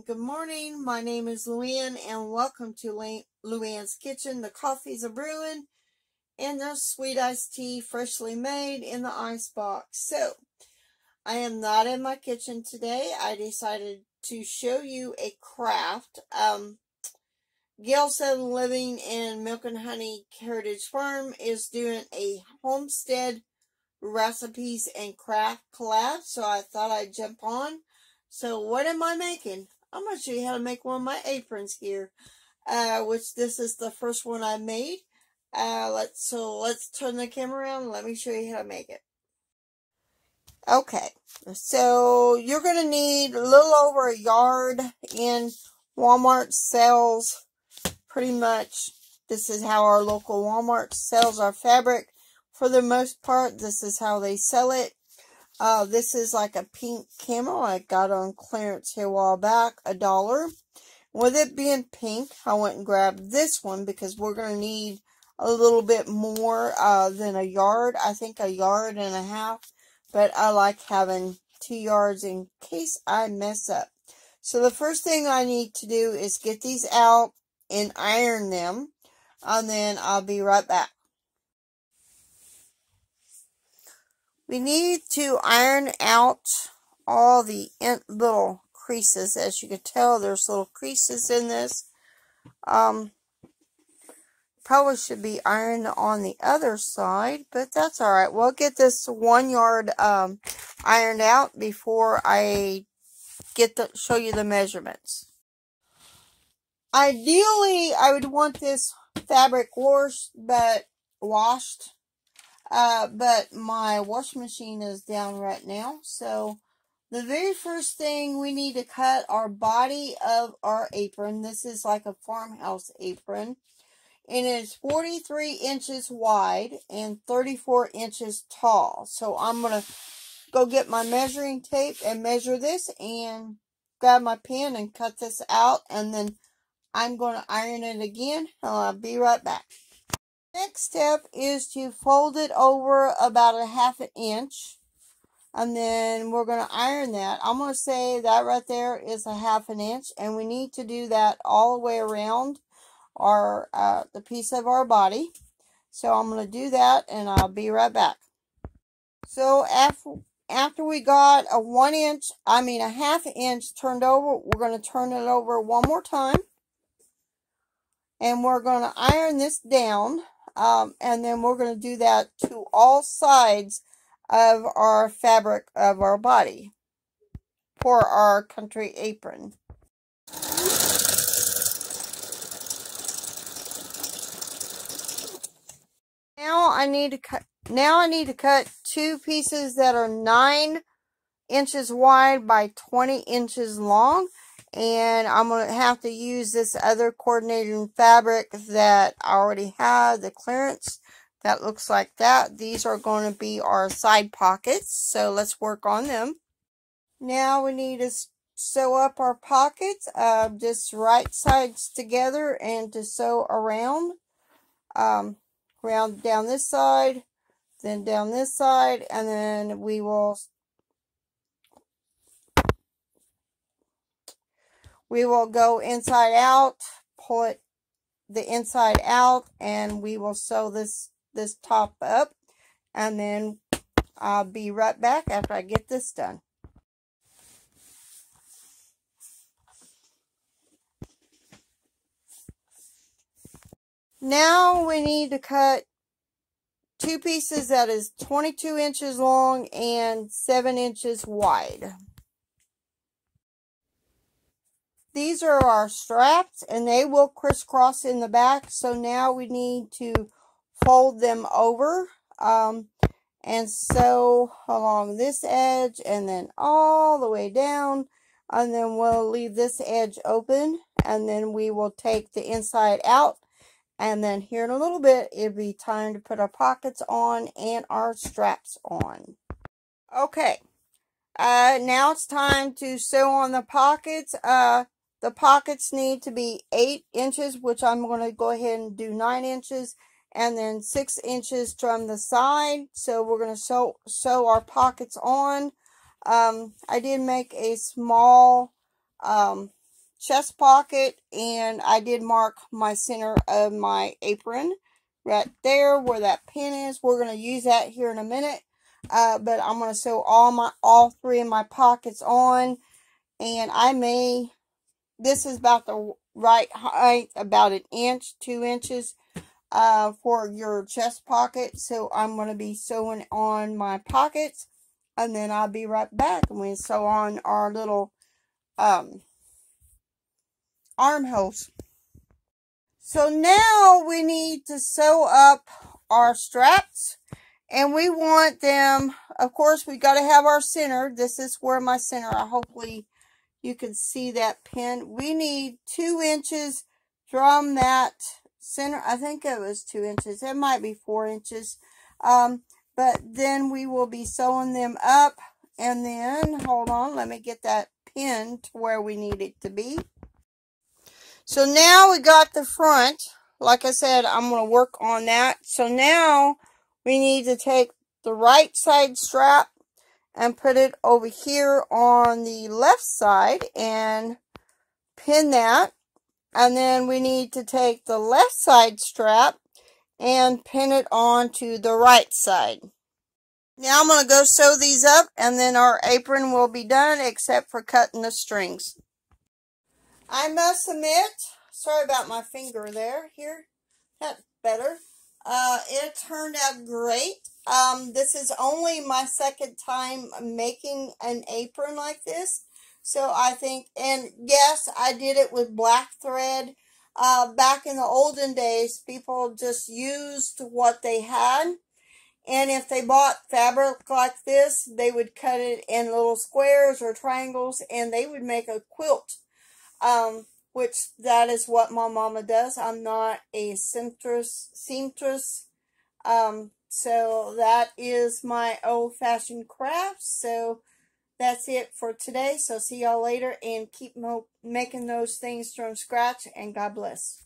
good morning. My name is LouAnn and welcome to LouAnn's Kitchen. The coffees are brewing and there's sweet iced tea freshly made in the ice box. So, I am not in my kitchen today. I decided to show you a craft. Gail 7 Living and Milk and Honey Heritage Farm is doing a homestead recipes and craft collab, so I thought I'd jump on. So what am I making? I'm going to show you how to make one of my aprons here, which this is the first one I made. Let's turn the camera around and let me show you how to make it. Okay, so you're going to need a little over a yard in Walmart sells pretty much. This is how our local Walmart sells our fabric. For the most part, this is how they sell it. This is like a pink camo I got on clearance here a while back, $1. With it being pink, I went and grabbed this one because we're going to need a little bit more than a yard. I think a yard and a half, but I like having 2 yards in case I mess up. So the first thing I need to do is get these out and iron them, and then I'll be right back. We need to iron out all the little creases. As you can tell, there's little creases in this. Probably should be ironed on the other side, but that's alright. We'll get this 1 yard ironed out before I show you the measurements. Ideally, I would want this fabric washed, but my washing machine is down right now. So the very first thing we need to cut our body of our apron. This is like a farmhouse apron. And it's 43 inches wide and 34 inches tall. So I'm going to go get my measuring tape and measure this and grab my pen and cut this out. And then I'm going to iron it again. And I'll be right back. Next step is to fold it over about a 1/2 inch, and then we're going to iron that. I'm going to say that right there is a 1/2 inch, and we need to do that all the way around our the piece of our body. So I'm going to do that, and I'll be right back. So after we got a 1/2 inch turned over, we're going to turn it over one more time, and we're going to iron this down. And then we're going to do that to all sides of our fabric of our body for our country apron. Now I need to cut 2 pieces that are 9 inches wide by 20 inches long. And I'm going to have to use this other coordinating fabric that I already had, the clearance, that looks like that. These are going to be our side pockets, so let's work on them. Now we need to sew up our pockets, just right sides together and to sew around. Around down this side, then down this side, and then we will go inside out, pull it the inside out, and we will sew this top up, and then I'll be right back after I get this done. Now we need to cut 2 pieces that is 22 inches long and 7 inches wide. These are our straps, and they will crisscross in the back. So now we need to fold them over and sew along this edge and then all the way down. And then we'll leave this edge open, and then we will take the inside out. And then here in a little bit, it'll be time to put our pockets on and our straps on. Okay, now it's time to sew on the pockets. The pockets need to be 8 inches, which I'm going to go ahead and do 9 inches, and then 6 inches from the side. So we're going to sew our pockets on. I did make a small chest pocket, and I did mark my center of my apron right there where that pin is. We're going to use that here in a minute, but I'm going to sew all three of my pockets on, and this is about the right height, about an inch, 2 inches for your chest pocket. So I'm going to be sewing on my pockets, and then I'll be right back and we sew on our little armholes. So now we need to sew up our straps, and we want them, of course, we got to have our center. This is where my center, hopefully you can see that pin. We need 2 inches from that center. I think it was 2 inches. It might be 4 inches. But then we will be sewing them up, and then, hold on, let me get that pin to where we need it to be. So now we got the front. Like I said, I'm going to work on that. So now we need to take the right side strap and put it over here on the left side and pin that. And then we need to take the left side strap and pin it onto the right side. Now I'm going to go sew these up, and then our apron will be done except for cutting the strings. I must admit, sorry about my finger there, here, that's better. It turned out great. This is only my second time making an apron like this. So I think, and yes, I did it with black thread. Back in the olden days, people just used what they had. And if they bought fabric like this, they would cut it in little squares or triangles, and they would make a quilt. Which that is what my mama does. I'm not a seamstress. So that is my old-fashioned craft. So that's it for today. So see y'all later, and keep making those things from scratch, and God bless.